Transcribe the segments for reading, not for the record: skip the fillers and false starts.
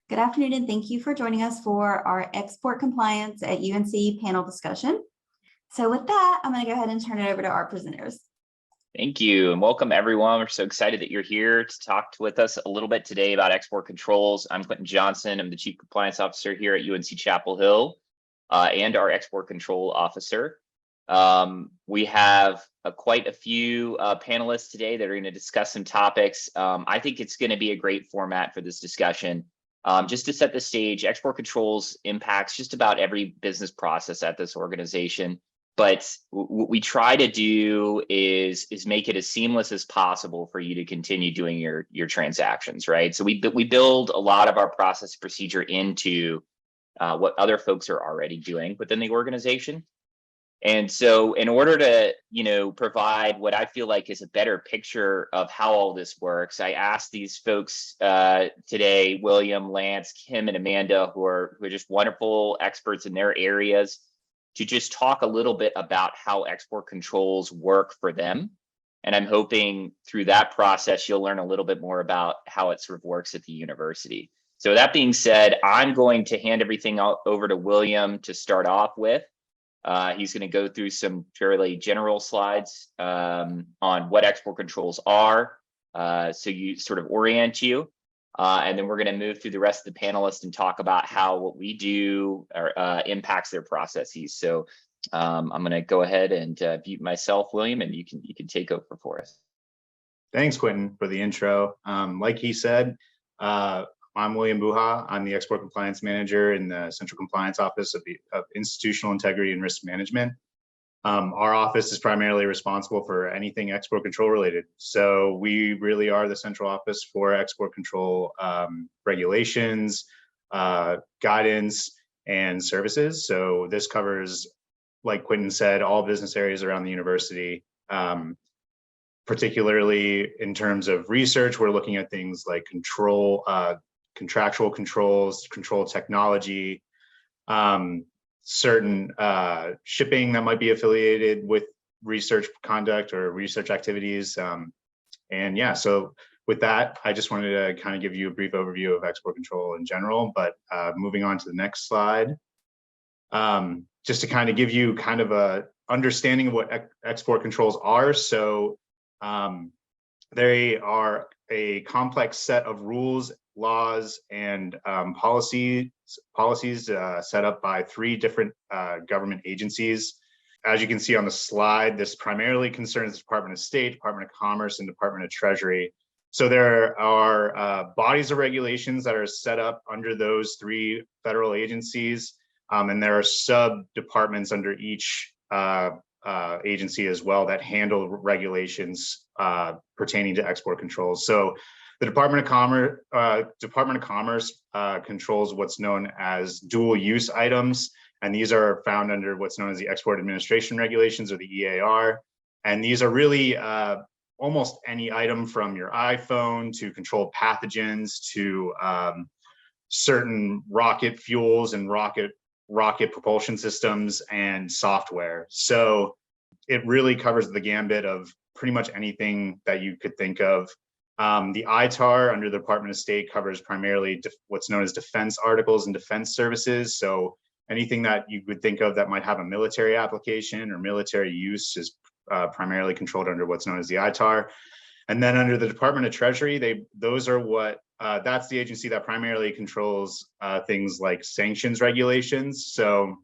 Good afternoon, and thank you for joining us for our export compliance at UNC panel discussion. So with that, I'm going to go ahead and turn it over to our presenters. Thank you, and welcome everyone. We're so excited that you're here to talk with us a little bit today about export controls. I'm Quentin Johnson. I'm the Chief Compliance Officer here at UNC Chapel Hill and our Export Control Officer. We have quite a few panelists today that are going to discuss some topics. I think it's going to be a great format for this discussion. Just to set the stage, export controls impacts just about every business process at this organization. But what we try to do is make it as seamless as possible for you to continue doing your transactions, right? So we build a lot of our process procedure into what other folks are already doing within the organization. And so in order to, provide what I feel like is a better picture of how all this works, I asked these folks today, William, Lance, Kim, and Amanda, who are just wonderful experts in their areas, to just talk a little bit about how export controls work for them. And I'm hoping through that process, you'll learn a little bit more about how it sort of works at the university. So that being said, I'm going to hand everything over to William to start off with. He's going to go through some fairly general slides on what export controls are, so you sort of orient you. And then we're going to move through the rest of the panelists and talk about how what we do impacts their processes. So I'm going to go ahead and mute myself, William, and you can take over for us. Thanks, Quentin, for the intro. Like he said, I'm William Buha. I'm the Export Compliance Manager in the Central Compliance Office of Institutional Integrity and Risk Management. Our office is primarily responsible for anything export control related. So we really are the central office for export control regulations, guidance, and services. So this covers, like Quentin said, all business areas around the university. Particularly in terms of research, we're looking at things like contractual controls, control technology, certain shipping that might be affiliated with research conduct or research activities. And yeah, so with that, I just wanted to kind of give you a brief overview of export control in general, but moving on to the next slide, just to kind of give you kind of a understanding of what export controls are. So they are a complex set of rules, laws, and policies set up by 3 different government agencies. As you can see on the slide, this primarily concerns the Department of State, Department of Commerce, and Department of Treasury. So there are bodies of regulations that are set up under those 3 federal agencies, and there are sub-departments under each agency as well that handle regulations pertaining to export controls. So the Department of Commerce controls what's known as dual use items, and these are found under what's known as the Export Administration Regulations, or the EAR. And these are really almost any item from your iPhone to controlled pathogens to certain rocket fuels and rocket propulsion systems and software. So it really covers the gambit of pretty much anything that you could think of. The ITAR under the Department of State covers primarily what's known as defense articles and defense services. So anything that you would think of that might have a military application or military use is primarily controlled under what's known as the ITAR. And then under the Department of Treasury, that's the agency that primarily controls things like sanctions regulations. So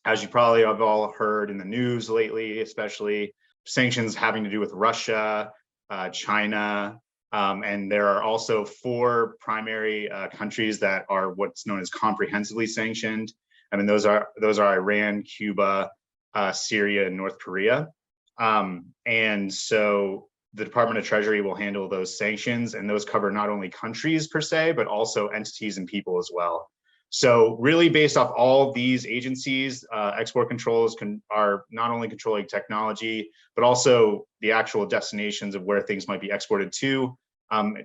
as you probably have all heard in the news lately, especially sanctions having to do with Russia, China, and there are also 4 primary countries that are what's known as comprehensively sanctioned. I mean, those are Iran, Cuba, Syria, and North Korea. And so the Department of Treasury will handle those sanctions, and those cover not only countries per se, but also entities and people as well. So really based off all these agencies, export controls are not only controlling technology, but also the actual destinations of where things might be exported to.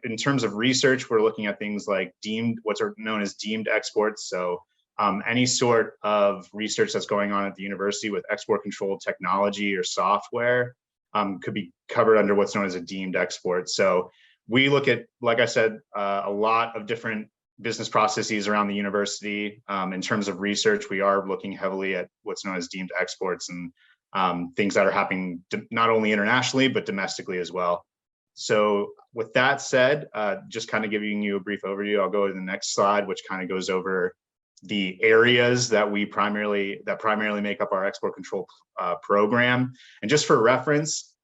In terms of research, we're looking at things like what's known as deemed exports. So any sort of research that's going on at the university with export controlled technology or software could be covered under what's known as a deemed export. So we look at, like I said, a lot of different business processes around the university. In terms of research, we are looking heavily at what's known as deemed exports and things that are happening not only internationally, but domestically as well. So with that said, just kind of giving you a brief overview, I'll go to the next slide, which kind of goes over the areas that primarily make up our export control program. And just for reference,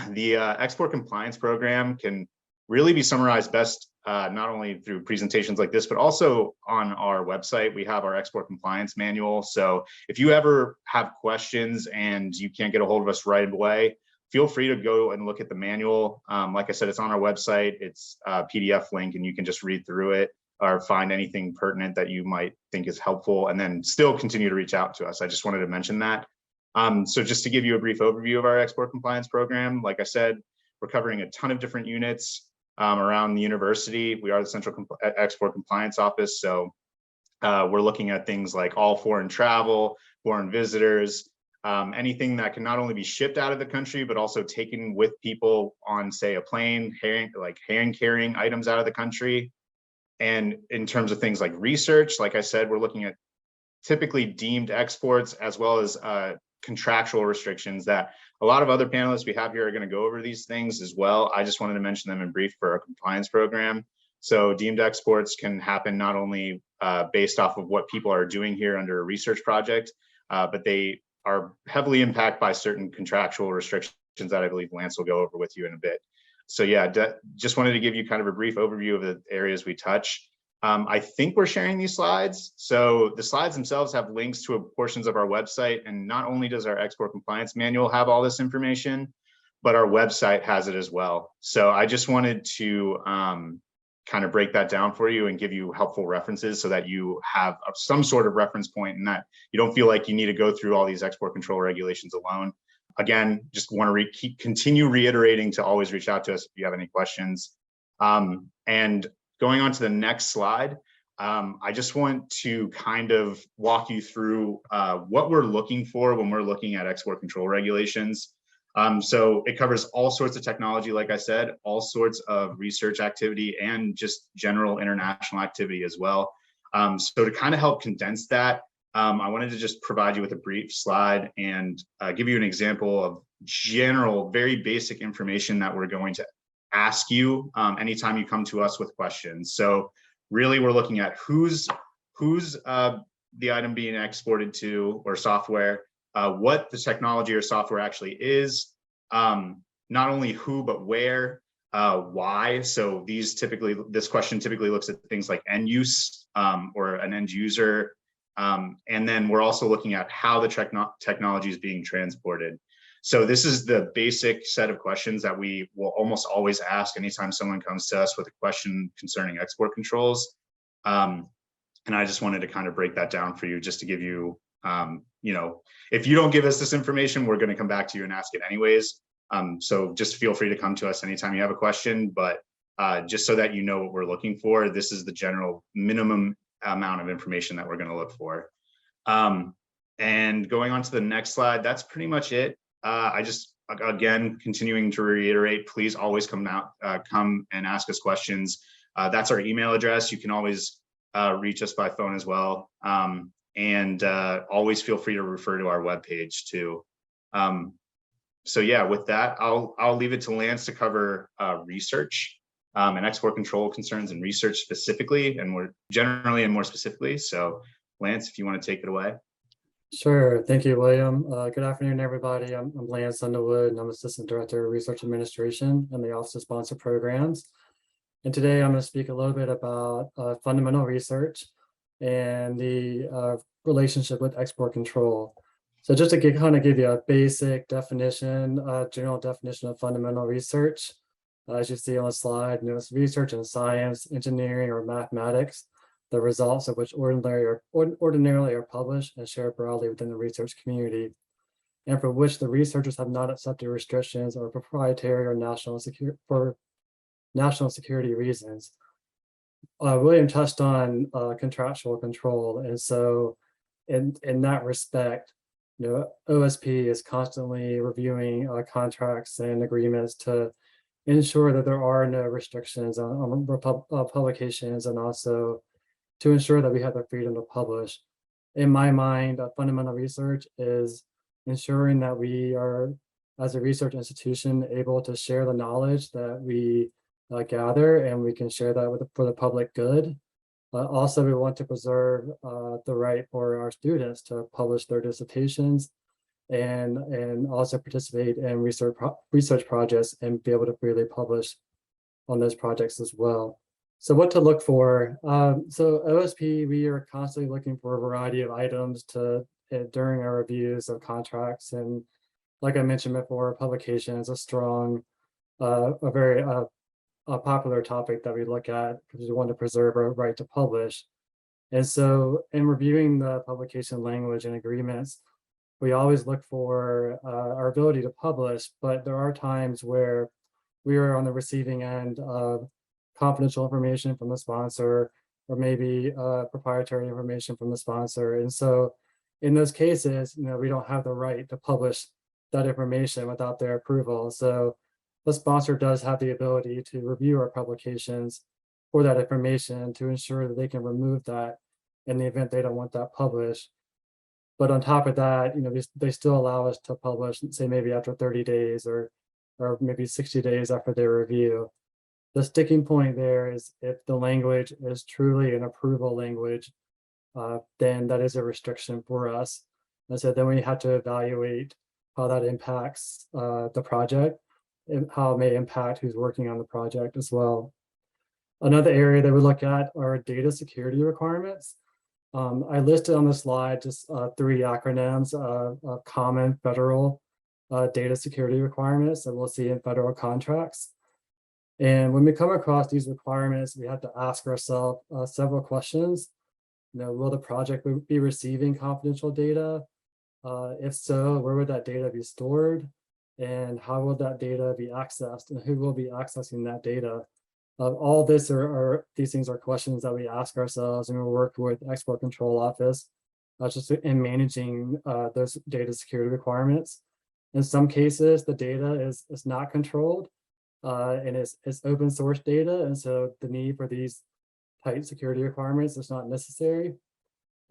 the export compliance program can really be summarized best not only through presentations like this, but also on our website. We have our export compliance manual. So if you ever have questions and you can't get a hold of us right away, feel free to go and look at the manual. Like I said, it's on our website. It's a PDF link, and you can just read through it or find anything pertinent that you might think is helpful, and then still continue to reach out to us. I just wanted to mention that. So just to give you a brief overview of our export compliance program, like I said, we're covering a ton of different units around the university. We are the Central Export Compliance Office. So we're looking at things like all foreign travel, foreign visitors, anything that can not only be shipped out of the country, but also taken with people on, say, a plane, hand carrying items out of the country. And in terms of things like research, like I said, we're looking at typically deemed exports, as well as contractual restrictions that a lot of other panelists we have here are going to go over these things as well. I just wanted to mention them in brief for our compliance program. So deemed exports can happen not only based off of what people are doing here under a research project, but they are heavily impacted by certain contractual restrictions that I believe Lance will go over with you in a bit. So yeah, just wanted to give you kind of a brief overview of the areas we touch. I think we're sharing these slides. So the slides themselves have links to portions of our website. And not only does our export compliance manual have all this information, but our website has it as well. So I just wanted to kind of break that down for you and give you helpful references so that you have some sort of reference point and that you don't feel like you need to go through all these export control regulations alone. Again, just want to continue reiterating to always reach out to us if you have any questions. And going on to the next slide, I just want to kind of walk you through what we're looking for when we're looking at export control regulations. So it covers all sorts of technology, like I said, all sorts of research activity and just general international activity as well. So to kind of help condense that, I wanted to just provide you with a brief slide and give you an example of general, very basic information that we're going to ask you anytime you come to us with questions. So really we're looking at who's the item being exported to, or software, what the technology or software actually is, not only who, but where, why. So this question typically looks at things like end use or an end user. And then we're also looking at how the technology is being transported. So this is the basic set of questions that we will almost always ask anytime someone comes to us with a question concerning export controls. And I just wanted to kind of break that down for you just to give you, if you don't give us this information, we're going to come back to you and ask it anyways. So just feel free to come to us anytime you have a question, but just so that you know what we're looking for, this is the general minimum amount of information that we're going to look for. And going on to the next slide, that's pretty much it. I just, again, continuing to reiterate, please always come and ask us questions. That's our email address. You can always reach us by phone as well. And always feel free to refer to our webpage too. So yeah, with that, I'll leave it to Lance to cover research and export control concerns and research specifically, and more generally and more specifically. So Lance, if you want to take it away. Sure. Thank you, William. Good afternoon, everybody. I'm Lance Underwood, and I'm Assistant Director of Research Administration in the Office of Sponsor Programs. And today I'm going to speak a little bit about fundamental research and the relationship with export control. So just to kind of give you a basic definition, general definition of fundamental research, as you see on the slide, it's research in science, engineering, or mathematics, the results of which ordinarily are published and shared broadly within the research community, and for which the researchers have not accepted restrictions or proprietary or national security reasons. William touched on contractual control, and so in that respect, OSP is constantly reviewing contracts and agreements to ensure that there are no restrictions on publications, and also to ensure that we have the freedom to publish. In my mind, fundamental research is ensuring that we are, as a research institution, able to share the knowledge that we gather, and we can share that for the public good. Also, we want to preserve the right for our students to publish their dissertations and also participate in research projects and be able to freely publish on those projects as well. So what to look for? So OSP, we are constantly looking for a variety of items during our reviews of contracts. And like I mentioned before, publication is a very popular topic that we look at because we want to preserve our right to publish. And so in reviewing the publication language and agreements, we always look for our ability to publish, but there are times where we are on the receiving end of confidential information from the sponsor, or maybe proprietary information from the sponsor. And so in those cases, we don't have the right to publish that information without their approval. So the sponsor does have the ability to review our publications for that information to ensure that they can remove that in the event they don't want that published. But on top of that, they still allow us to publish, say maybe after 30 days or maybe 60 days after their review. The sticking point there is if the language is truly an approval language, then that is a restriction for us. And so then we have to evaluate how that impacts the project and how it may impact who's working on the project as well. Another area that we look at are data security requirements. I listed on the slide just 3 acronyms of common federal data security requirements that we'll see in federal contracts. And when we come across these requirements, we have to ask ourselves several questions. Will the project be receiving confidential data? If so, where would that data be stored? And how will that data be accessed? And who will be accessing that data? All this these things are questions that we ask ourselves, and we work with Export Control Office just in managing those data security requirements. In some cases, the data is not controlled, and it's open source data, and so the need for these tight security requirements is not necessary.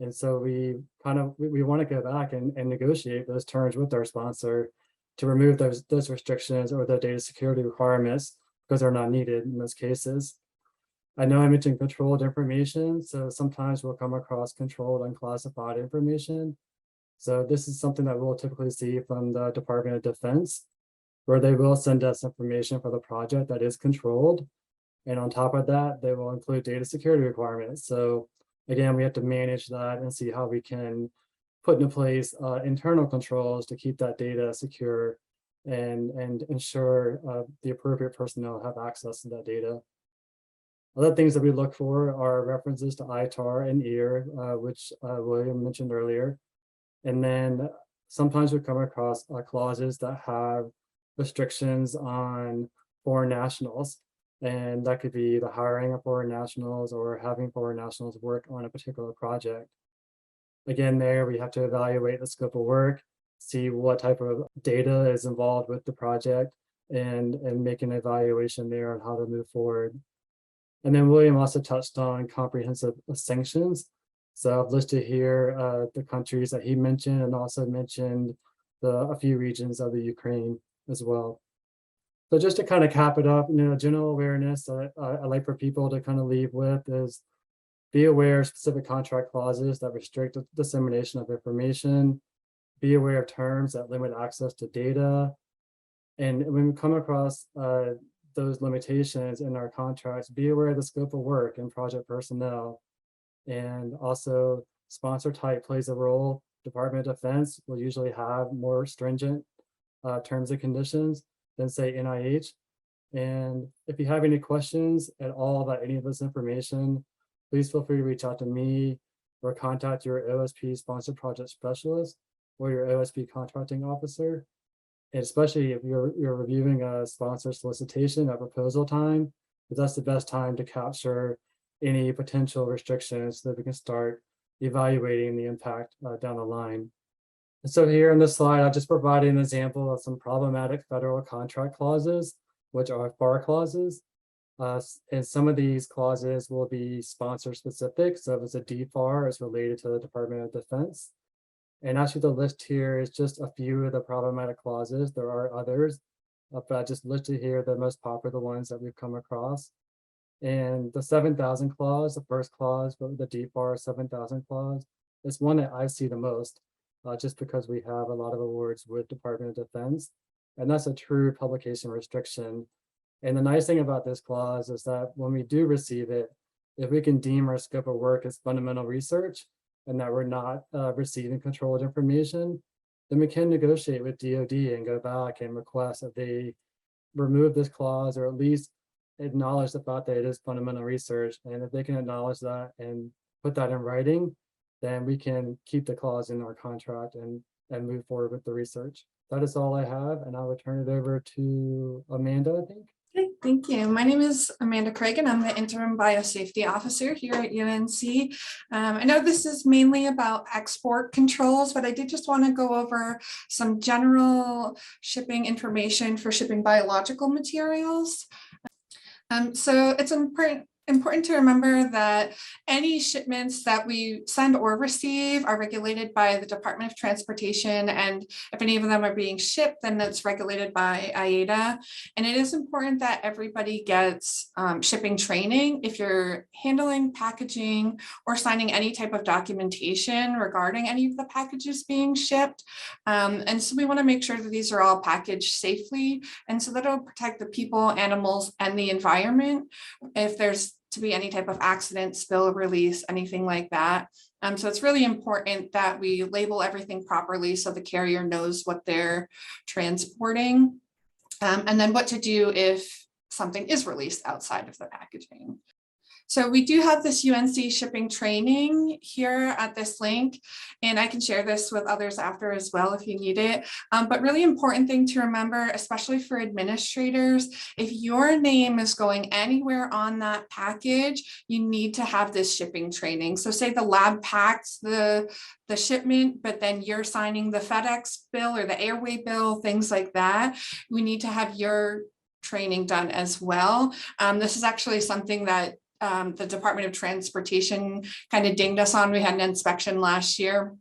And so we want to go back and negotiate those terms with our sponsor to remove those restrictions or the data security requirements because they're not needed in most cases. I know I mentioned controlled information, so sometimes we'll come across controlled unclassified information. So this is something that we'll typically see from the Department of Defense, where they will send us information for the project that is controlled. And on top of that, they will include data security requirements. So again, we have to manage that and see how we can put into place internal controls to keep that data secure and ensure the appropriate personnel have access to that data. Other things that we look for are references to ITAR and EAR, which William mentioned earlier. And then sometimes we come across clauses that have restrictions on foreign nationals. And that could be the hiring of foreign nationals or having foreign nationals work on a particular project. Again, there we have to evaluate the scope of work, see what type of data is involved with the project, and make an evaluation there on how to move forward. And then William also touched on comprehensive sanctions. So I've listed here the countries that he mentioned, and also mentioned a few regions of the Ukraine as well. So just to kind of cap it up, general awareness I like for people to kind of leave with is be aware of specific contract clauses that restrict the dissemination of information, be aware of terms that limit access to data. And when we come across those limitations in our contracts, be aware of the scope of work and project personnel. And also sponsor type plays a role. Department of Defense will usually have more stringent terms and conditions than say NIH. And if you have any questions at all about any of this information, please feel free to reach out to me or contact your OSP sponsored project specialist or your OSP contracting officer. And especially if you're reviewing a sponsor solicitation at proposal time, because that's the best time to capture any potential restrictions so that we can start evaluating the impact down the line. And so here on this slide, I've just provided an example of some problematic federal contract clauses, which are FAR clauses. And some of these clauses will be sponsor specific. So if it's a DFAR, it's related to the Department of Defense. And actually the list here is just a few of the problematic clauses. There are others, but I just listed here the most popular ones that we've come across. And the 7,000 clause, the first clause, but the DFAR 7,000 clause, is one that I see the most, just because we have a lot of awards with Department of Defense. And that's a true publication restriction. And the nice thing about this clause is that when we do receive it, if we can deem our scope of work as fundamental research and that we're not receiving controlled information, then we can negotiate with DoD and go back and request that they remove this clause or at least acknowledge the fact that it is fundamental research. And if they can acknowledge that and put that in writing, then we can keep the clause in our contract and move forward with the research. That is all I have, and I will turn it over to Amanda, I think. Okay, thank you. My name is Amanda Craig, and I'm the interim biosafety officer here at UNC. I know this is mainly about export controls, but I did just want to go over some general shipping information for shipping biological materials. So it's important to remember that any shipments that we send or receive are regulated by the Department of Transportation, and if any of them are being shipped, then that's regulated by IATA. And it is important that everybody gets shipping training if you're handling packaging or signing any type of documentation regarding any of the packages being shipped. And so we want to make sure that these are all packaged safely, and so that it'll protect the people, animals, and the environment if there's to be any type of accident, spill, release, anything like that. So it's really important that we label everything properly so the carrier knows what they're transporting, and then what to do if something is released outside of the packaging. So we do have this UNC shipping training here at this link, and I can share this with others after as well if you need it. But really important thing to remember, especially for administrators, if your name is going anywhere on that package, you need to have this shipping training. So say the lab packs the shipment, but then you're signing the FedEx bill or the airway bill, things like that. We need to have your training done as well. This is actually something that the Department of Transportation kind of dinged us on. We had an inspection last year,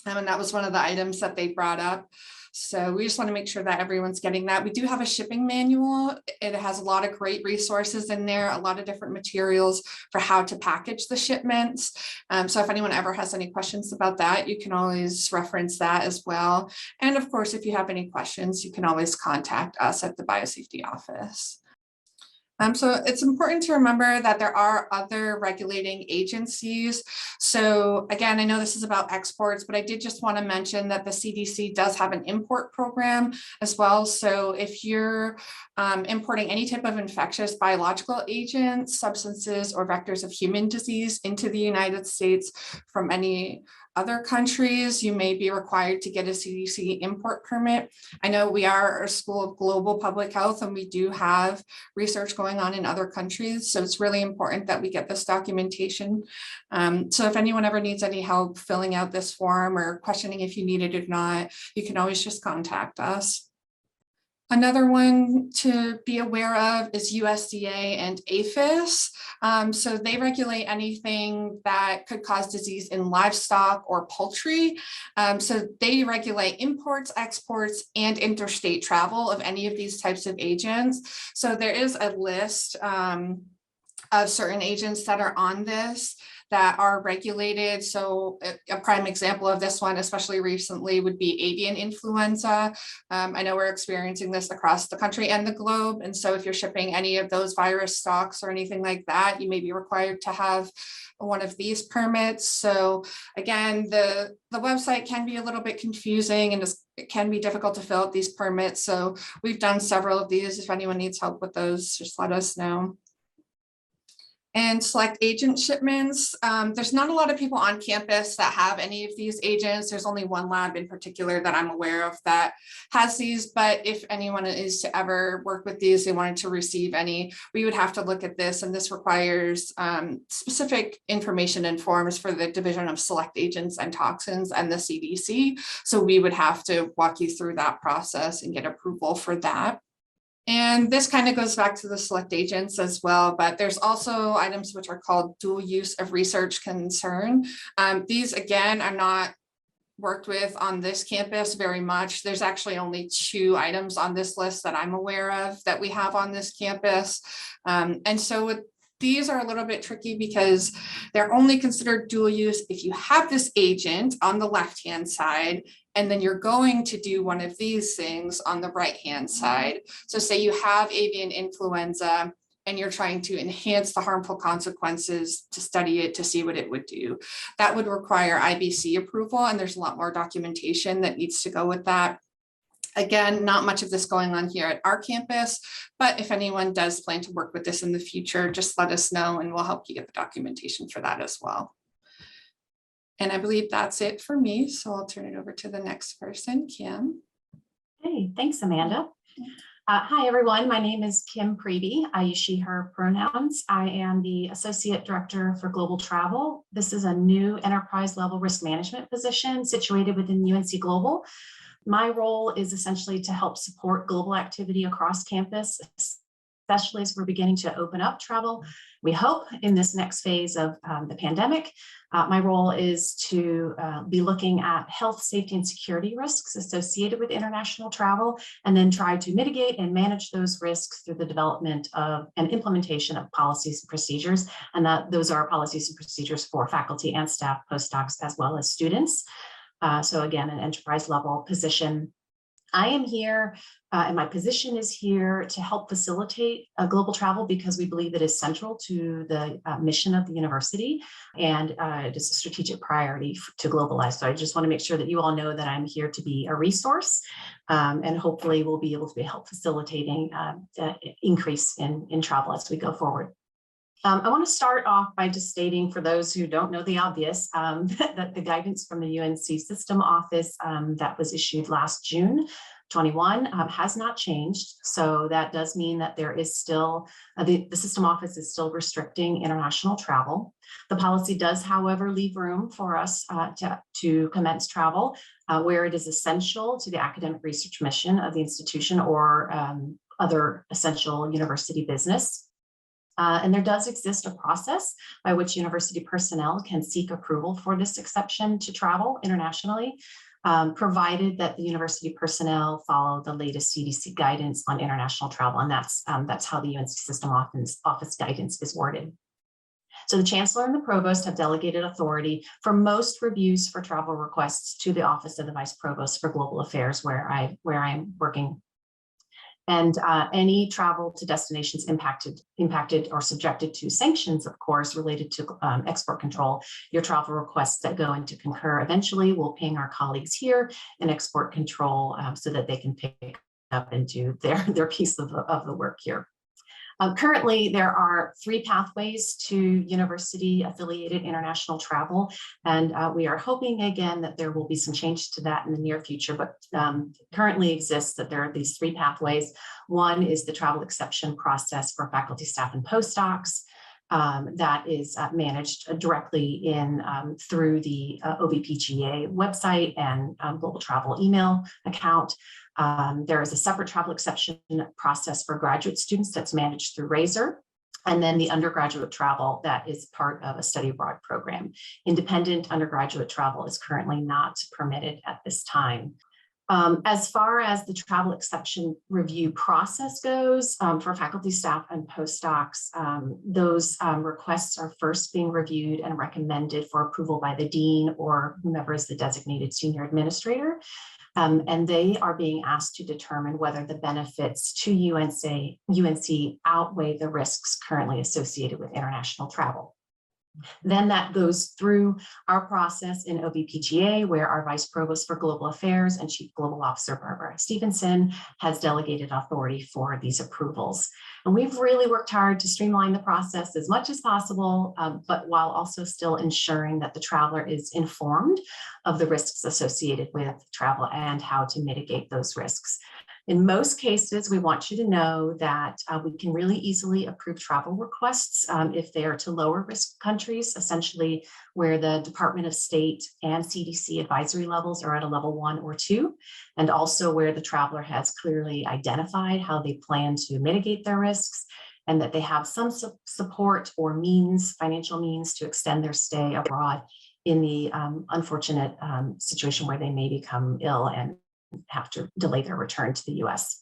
and that was one of the items that they brought up. So we just want to make sure that everyone's getting that. We do have a shipping manual. It has a lot of great resources in there, a lot of different materials for how to package the shipments. So if anyone ever has any questions about that, you can always reference that as well. And of course, if you have any questions, you can always contact us at the Biosafety Office. So it's important to remember that there are other regulating agencies. So again, I know this is about exports, but I did just want to mention that the CDC does have an import program as well. So if you're importing any type of infectious biological agents, substances, or vectors of human disease into the United States from any other countries, you may be required to get a CDC import permit. I know we are a school of global public health, and we do have research going on in other countries. So it's really important that we get this documentation. So if anyone ever needs any help filling out this form or questioning if you need it or not, you can always just contact us. Another one to be aware of is USDA and APHIS. So they regulate anything that could cause disease in livestock or poultry. So they regulate imports, exports, and interstate travel of any of these types of agents. So there is a list of certain agents that are on this that are regulated. So a prime example of this one, especially recently, would be avian influenza. I know we're experiencing this across the country and the globe. And so if you're shipping any of those virus stocks or anything like that, you may be required to have one of these permits. So again, the website can be a little bit confusing, and it can be difficult to fill out these permits. So we've done several of these. If anyone needs help with those, just let us know. And select agent shipments. There's not a lot of people on campus that have any of these agents. There's only one lab in particular that I'm aware of that has these, but if anyone is to ever work with these, they wanted to receive any, we would have to look at this, and this requires specific information and forms for the Division of Select Agents and Toxins and the CDC. So we would have to walk you through that process and get approval for that. And this kind of goes back to the select agents as well, but there's also items which are called dual use of research concern. These again are not worked with on this campus very much. There's actually only 2 items on this list that I'm aware of that we have on this campus. And so these are a little bit tricky because they're only considered dual use if you have this agent on the left-hand side, and then you're going to do one of these things on the right-hand side. So say you have avian influenza and you're trying to enhance the harmful consequences to study it to see what it would do. That would require IBC approval, and there's a lot more documentation that needs to go with that. Again, not much of this going on here at our campus, but if anyone does plan to work with this in the future, just let us know and we'll help you get the documentation for that as well. And I believe that's it for me. So I'll turn it over to the next person, Kim. Hey, thanks, Amanda. Hi, everyone. My name is Kim Preeby. I use she, her pronouns. I am the Associate Director for Global Travel. This is a new enterprise level risk management position situated within UNC Global. My role is essentially to help support global activity across campus, especially as we're beginning to open up travel. We hope in this next phase of the pandemic. My role is to be looking at health, safety, and security risks associated with international travel, and then try to mitigate and manage those risks through the development of and implementation of policies and procedures. And those are policies and procedures for faculty and staff, postdocs, as well as students. So again, an enterprise level position. I am here and my position is here to help facilitate global travel because we believe it is central to the mission of the university, and it is a strategic priority to globalize. So I just want to make sure that you all know that I'm here to be a resource, and hopefully we'll be able to help facilitating the increase in travel as we go forward. I want to start off by just stating, for those who don't know the obvious, that the guidance from the UNC System Office that was issued last June 21 has not changed. So that does mean that there is still, the System Office is still restricting international travel. The policy does, however, leave room for us to commence travel where it is essential to the academic research mission of the institution or other essential university business. And there does exist a process by which university personnel can seek approval for this exception to travel internationally, provided that the university personnel follow the latest CDC guidance on international travel. And that's how the UNC System Office guidance is worded. So the chancellor and the provost have delegated authority for most reviews for travel requests to the office of the vice provost for global affairs, where I'm working. And any travel to destinations impacted or subjected to sanctions, of course, related to export control, your travel requests that go into concur eventually will ping our colleagues here in export control so that they can pick up and do their piece of the work here. Currently, there are 3 pathways to university-affiliated international travel, and we are hoping again that there will be some change to that in the near future, but currently exists that there are these 3 pathways. One is the travel exception process for faculty, staff, and postdocs. That is managed directly through the OBPGA website and global travel email account. There is a separate travel exception process for graduate students that's managed through Razor. And then the undergraduate travel that is part of a study abroad program. Independent undergraduate travel is currently not permitted at this time. As far as the travel exception review process goes, for faculty, staff, and postdocs, those requests are first being reviewed and recommended for approval by the dean or whomever is the designated senior administrator. And they are being asked to determine whether the benefits to UNC outweigh the risks currently associated with international travel. Then that goes through our process in OBPGA, where our Vice Provost for Global Affairs and Chief Global Officer Barbara Stevenson has delegated authority for these approvals. And we've really worked hard to streamline the process as much as possible, but while also still ensuring that the traveler is informed of the risks associated with travel and how to mitigate those risks. In most cases, we want you to know that we can really easily approve travel requests if they are to lower risk countries, essentially where the Department of State and CDC advisory levels are at a level 1 or 2, and also where the traveler has clearly identified how they plan to mitigate their risks, and that they have some support or means, financial means, to extend their stay abroad in the unfortunate situation where they may become ill and have to delay their return to the US.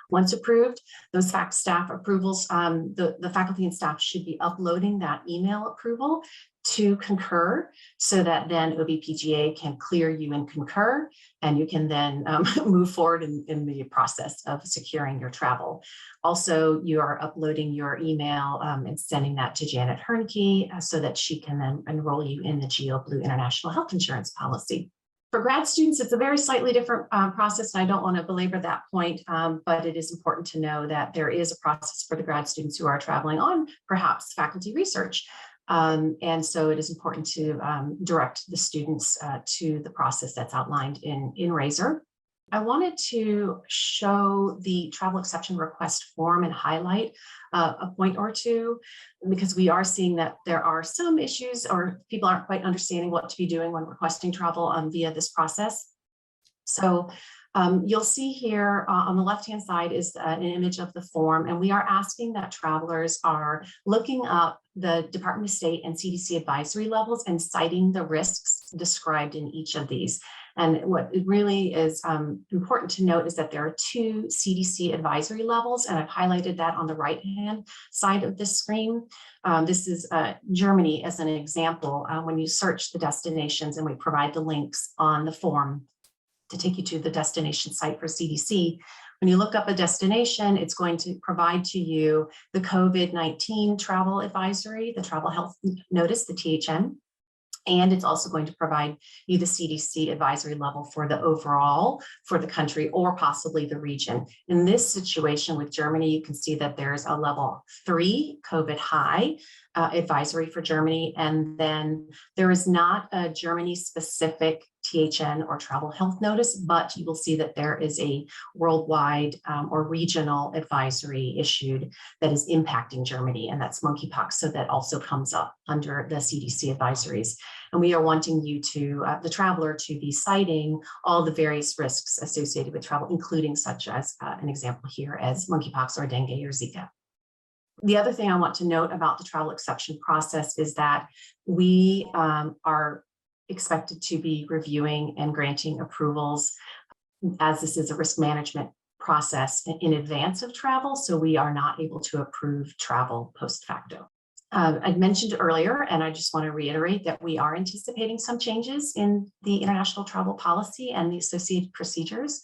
Once approved, those staff approvals, the faculty and staff should be uploading that email approval to Concur, so that then OBPGA can clear you in Concur, and you can then move forward in the process of securing your travel. Also, you are uploading your email and sending that to Janet Hernke so that she can then enroll you in the GeoBlue International Health Insurance Policy. For grad students, it's a very slightly different process, and I don't want to belabor that point, but it is important to know that there is a process for the grad students who are traveling on perhaps faculty research. And so it is important to direct the students to the process that's outlined in RAISER. I wanted to show the travel exception request form and highlight a point or two, because we are seeing that there are some issues, or people aren't quite understanding what to be doing when requesting travel via this process. So you'll see here on the left-hand side is an image of the form, and we are asking that travelers are looking up the Department of State and CDC advisory levels and citing the risks described in each of these. And what really is important to note is that there are 2 CDC advisory levels, and I've highlighted that on the right-hand side of this screen. This is Germany as an example. When you search the destinations, and we provide the links on the form to take you to the destination site for CDC. When you look up a destination, it's going to provide to you the COVID-19 travel advisory, the travel health notice, the THN, and it's also going to provide you the CDC advisory level for the overall for the country, or possibly the region. In this situation with Germany, you can see that there's a level 3 COVID high advisory for Germany, and then there is not a Germany specific THN or travel health notice, but you will see that there is a worldwide or regional advisory issued that is impacting Germany, and that's monkeypox. So that also comes up under the CDC advisories. And we are wanting you to, the traveler, to be citing all the various risks associated with travel, including such as an example here as monkeypox or dengue or Zika. The other thing I want to note about the travel exception process is that we are expected to be reviewing and granting approvals, as this is a risk management process, in advance of travel. So we are not able to approve travel post facto. I mentioned earlier, and I just want to reiterate that we are anticipating some changes in the international travel policy and the associated procedures.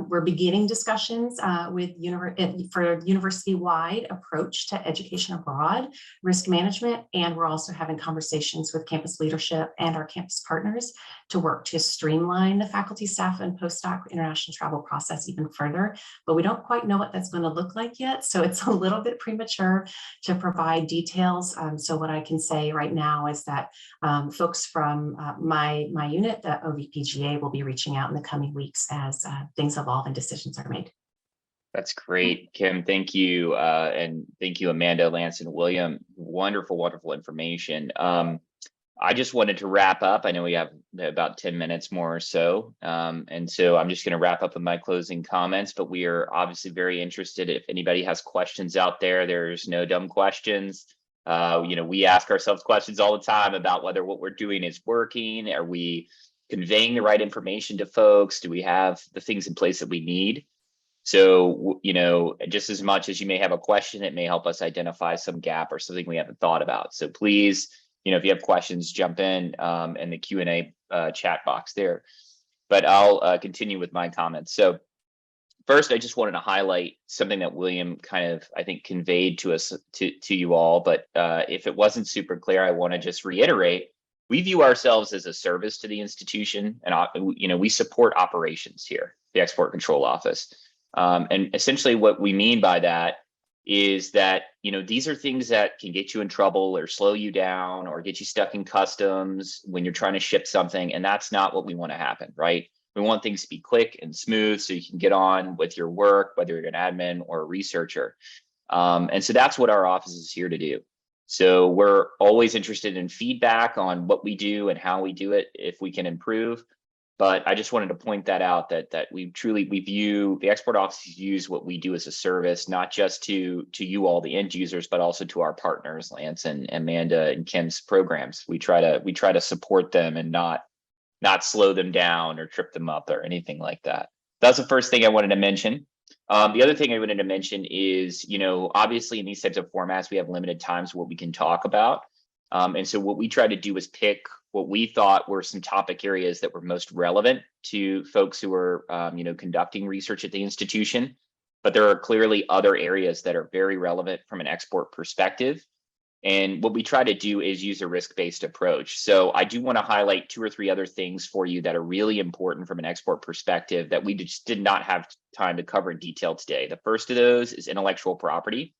We're beginning discussions for university-wide approach to education abroad, risk management, and we're also having conversations with campus leadership and our campus partners to work to streamline the faculty, staff, and postdoc international travel process even further. But we don't quite know what that's going to look like yet, so it's a little bit premature to provide details. So what I can say right now is that folks from my unit, the OVPGA, will be reaching out in the coming weeks as things evolve and decisions are made. That's great, Kim. Thank you. And thank you, Amanda, Lance, and William. Wonderful, wonderful information. I just wanted to wrap up. I know we have about 10 minutes more or so. And so I'm just going to wrap up with my closing comments, but we are obviously very interested. If anybody has questions out there, there's no dumb questions. We ask ourselves questions all the time about whether what we're doing is working. Are we conveying the right information to folks? Do we have the things in place that we need? So, just as much as you may have a question, it may help us identify some gap or something we haven't thought about. So please, if you have questions, jump in the Q&A chat box there. But I'll continue with my comments. So first, I just wanted to highlight something that William kind of, I think, conveyed to us, to you all. But if it wasn't super clear, I want to just reiterate. We view ourselves as a service to the institution, and we support operations here, the Export Control Office. And essentially what we mean by that is that, these are things that can get you in trouble or slow you down or get you stuck in customs when you're trying to ship something. And that's not what we want to happen, right? We want things to be quick and smooth so you can get on with your work, whether you're an admin or a researcher. And so that's what our office is here to do. So we're always interested in feedback on what we do and how we do it, if we can improve. But I just wanted to point that out, that we view the export offices use what we do as a service, not just to you all, the end users, but also to our partners, Lance and Amanda and Kim's programs. We try to support them and not slow them down or trip them up or anything like that. That's the first thing I wanted to mention. The other thing I wanted to mention is, obviously in these types of formats, we have limited times what we can talk about. And so what we try to do is pick what we thought were some topic areas that were most relevant to folks who are, conducting research at the institution. But there are clearly other areas that are very relevant from an export perspective. And what we try to do is use a risk-based approach. So I do want to highlight 2 or 3 other things for you that are really important from an export perspective that we just did not have time to cover in detail today. The first of those is intellectual property.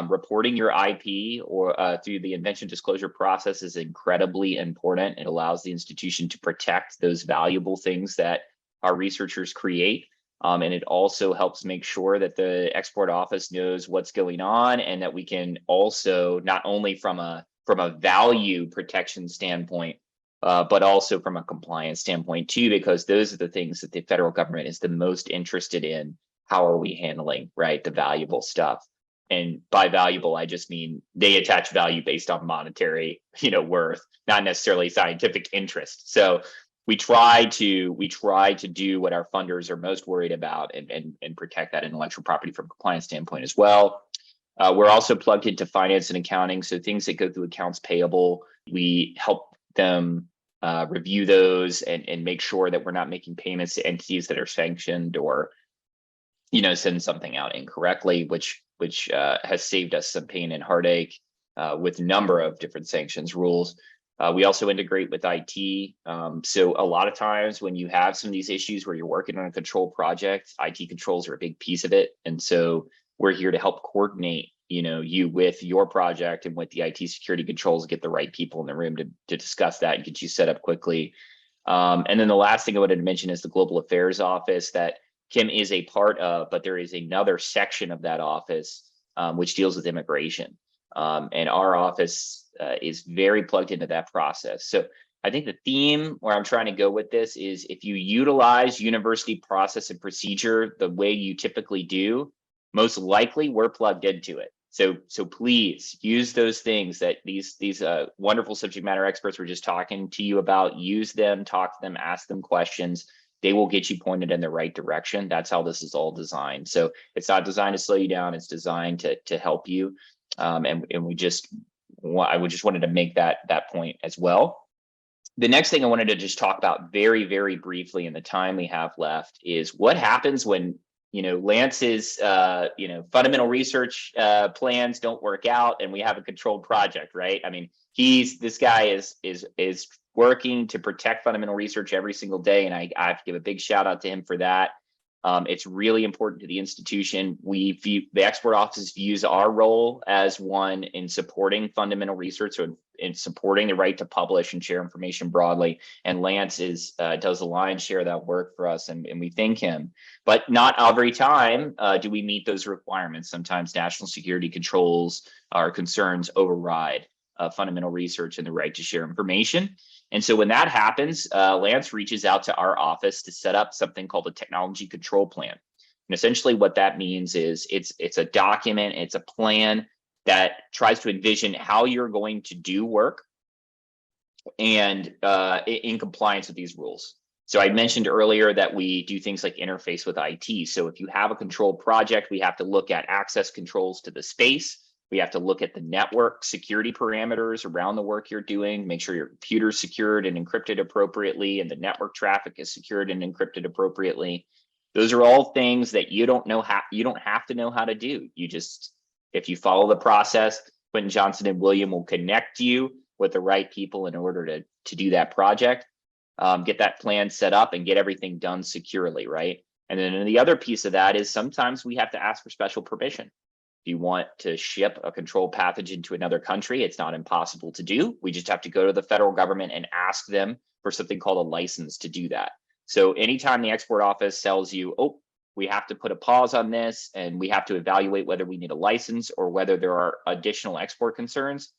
Reporting your IP or through the invention disclosure process is incredibly important. It allows the institution to protect those valuable things that our researchers create. And it also helps make sure that the export office knows what's going on, and that we can also, not only from a value protection standpoint, but also from a compliance standpoint too, because those are the things that the federal government is the most interested in. How are we handling, right, the valuable stuff? And by valuable, I just mean they attach value based on monetary, worth, not necessarily scientific interest. So we try to do what our funders are most worried about and protect that intellectual property from a compliance standpoint as well. We're also plugged into finance and accounting. So things that go through accounts payable, we help them review those and make sure that we're not making payments to entities that are sanctioned or, send something out incorrectly, which has saved us some pain and heartache with a number of different sanctions rules. We also integrate with IT. So a lot of times when you have some of these issues where you're working on a control project, IT controls are a big piece of it. And so we're here to help coordinate, you with your project and with the IT security controls, get the right people in the room to discuss that and get you set up quickly. And then the last thing I wanted to mention is the Global Affairs Office that Kim is a part of, but there is another section of that office which deals with immigration. And our office is very plugged into that process. So I think the theme where I'm trying to go with this is, if you utilize university process and procedure the way you typically do, most likely we're plugged into it. So please use those things that these wonderful subject matter experts were just talking to you about. Use them, talk to them, ask them questions. They will get you pointed in the right direction. That's how this is all designed. So it's not designed to slow you down. It's designed to help you. And I just wanted to make that point as well. The next thing I wanted to just talk about very, very briefly in the time we have left is what happens when, Lance's, fundamental research plans don't work out and we have a controlled project, right? I mean, this guy is working to protect fundamental research every single day. And I have to give a big shout out to him for that. It's really important to the institution. The export office views our role as one in supporting fundamental research, or in supporting the right to publish and share information broadly. And Lance does the lion's share of that work for us, and we thank him. But not every time do we meet those requirements. Sometimes national security controls or concerns override fundamental research and the right to share information. And so when that happens, Lance reaches out to our office to set up something called a technology control plan. And essentially what that means is it's a document, it's a plan that tries to envision how you're going to do work and in compliance with these rules. So I mentioned earlier that we do things like interface with IT. So if you have a controlled project, we have to look at access controls to the space. We have to look at the network security parameters around the work you're doing, make sure your computer's secured and encrypted appropriately, and the network traffic is secured and encrypted appropriately. Those are all things that you don't have to know how to do. If you follow the process, Quentin Johnson and William will connect you with the right people in order to do that project, get that plan set up and get everything done securely, right? And then the other piece of that is sometimes we have to ask for special permission. If you want to ship a controlled pathogen to another country, it's not impossible to do. We just have to go to the federal government and ask them for something called a license to do that. So anytime the export office tells you, oh, we have to put a pause on this and we have to evaluate whether we need a license or whether there are additional export concerns,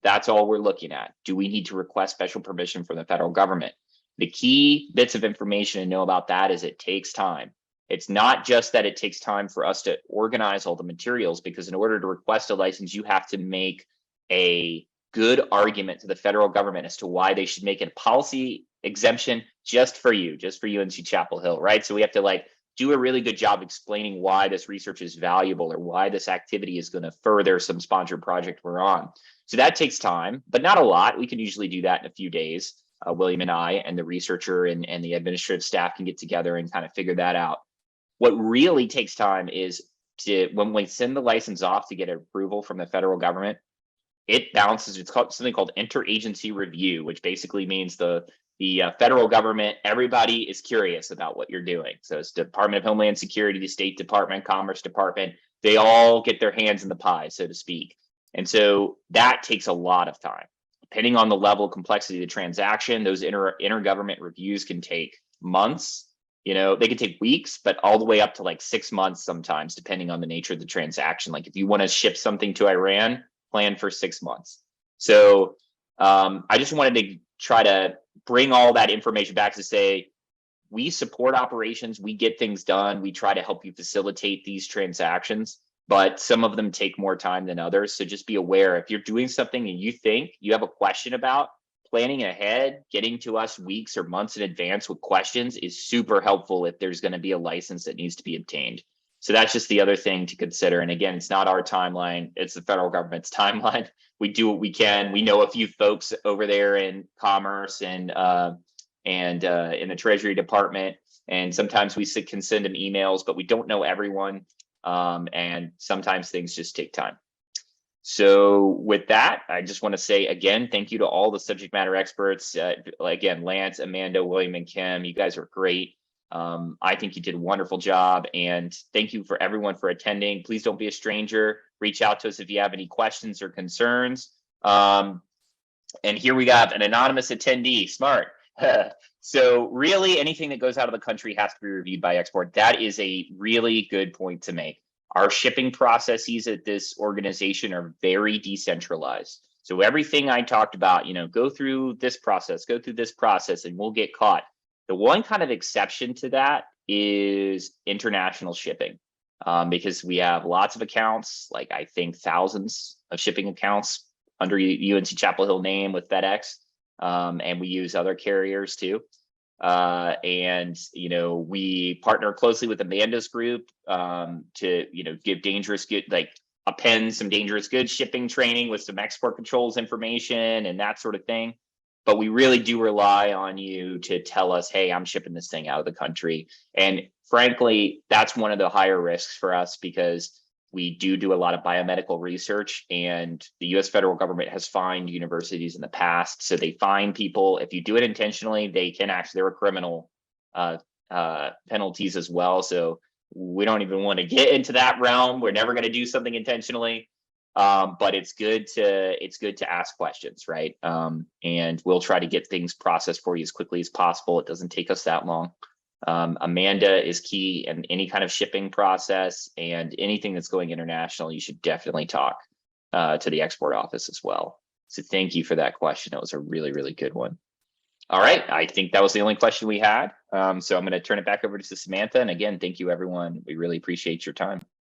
that's all we're looking at. Do we need to request special permission from the federal government? The key bits of information to know about that is it takes time. It's not just that it takes time for us to organize all the materials, because in order to request a license, you have to make a good argument to the federal government as to why they should make it a policy exemption just for you, just for UNC Chapel Hill, right? So we have to like do a really good job explaining why this research is valuable or why this activity is going to further some sponsored project we're on. So that takes time, but not a lot. We can usually do that in a few days. William and I and the researcher and the administrative staff can get together and kind of figure that out. What really takes time is when we send the license off to get approval from the federal government, it bounces. It's called something called interagency review, which basically means the federal government, everybody is curious about what you're doing. So it's Department of Homeland Security, the State Department, Commerce Department, they all get their hands in the pie, so to speak. And so that takes a lot of time. Depending on the level of complexity of the transaction, those intergovernment reviews can take months. You know, they could take weeks, but all the way up to like 6 months sometimes, depending on the nature of the transaction. Like if you want to ship something to Iran, plan for 6 months. So I just wanted to try to bring all that information back to say, we support operations, we get things done, we try to help you facilitate these transactions, but some of them take more time than others. So just be aware, if you're doing something and you think you have a question about, planning ahead, getting to us weeks or months in advance with questions is super helpful if there's going to be a license that needs to be obtained. So that's just the other thing to consider. And again, it's not our timeline, it's the federal government's timeline. We do what we can. We know a few folks over there in Commerce and in the Treasury Department, and sometimes we can send them emails, but we don't know everyone. And sometimes things just take time. So with that, I just want to say again, thank you to all the subject matter experts. Again, Lance, Amanda, William, and Kim, you guys are great. I think you did a wonderful job, and thank you for everyone for attending. Please don't be a stranger. Reach out to us if you have any questions or concerns. And here we got an anonymous attendee, smart. So really anything that goes out of the country has to be reviewed by export. That is a really good point to make. Our shipping processes at this organization are very decentralized. So everything I talked about, you know, go through this process, and we'll get caught. The one kind of exception to that is international shipping, because we have lots of accounts, like I think thousands of shipping accounts under UNC Chapel Hill name with FedEx, and we use other carriers too. And, you know, we partner closely with Amanda's group to, you know, give dangerous good, like append some dangerous goods shipping training with some export controls information and that sort of thing. But we really do rely on you to tell us, hey, I'm shipping this thing out of the country. And frankly, that's one of the higher risks for us, because we do a lot of biomedical research, and the US federal government has fined universities in the past. So they fine people. If you do it intentionally, they can actually, there are criminal penalties as well. So we don't even want to get into that realm. We're never going to do something intentionally. But it's good to ask questions, right? And we'll try to get things processed for you as quickly as possible. It doesn't take us that long. Amanda is key in any kind of shipping process, and anything that's going international, you should definitely talk to the export office as well. So thank you for that question. That was a really, really good one. All right, I think that was the only question we had. So I'm going to turn it back over to Samantha. And again, thank you, everyone. We really appreciate your time.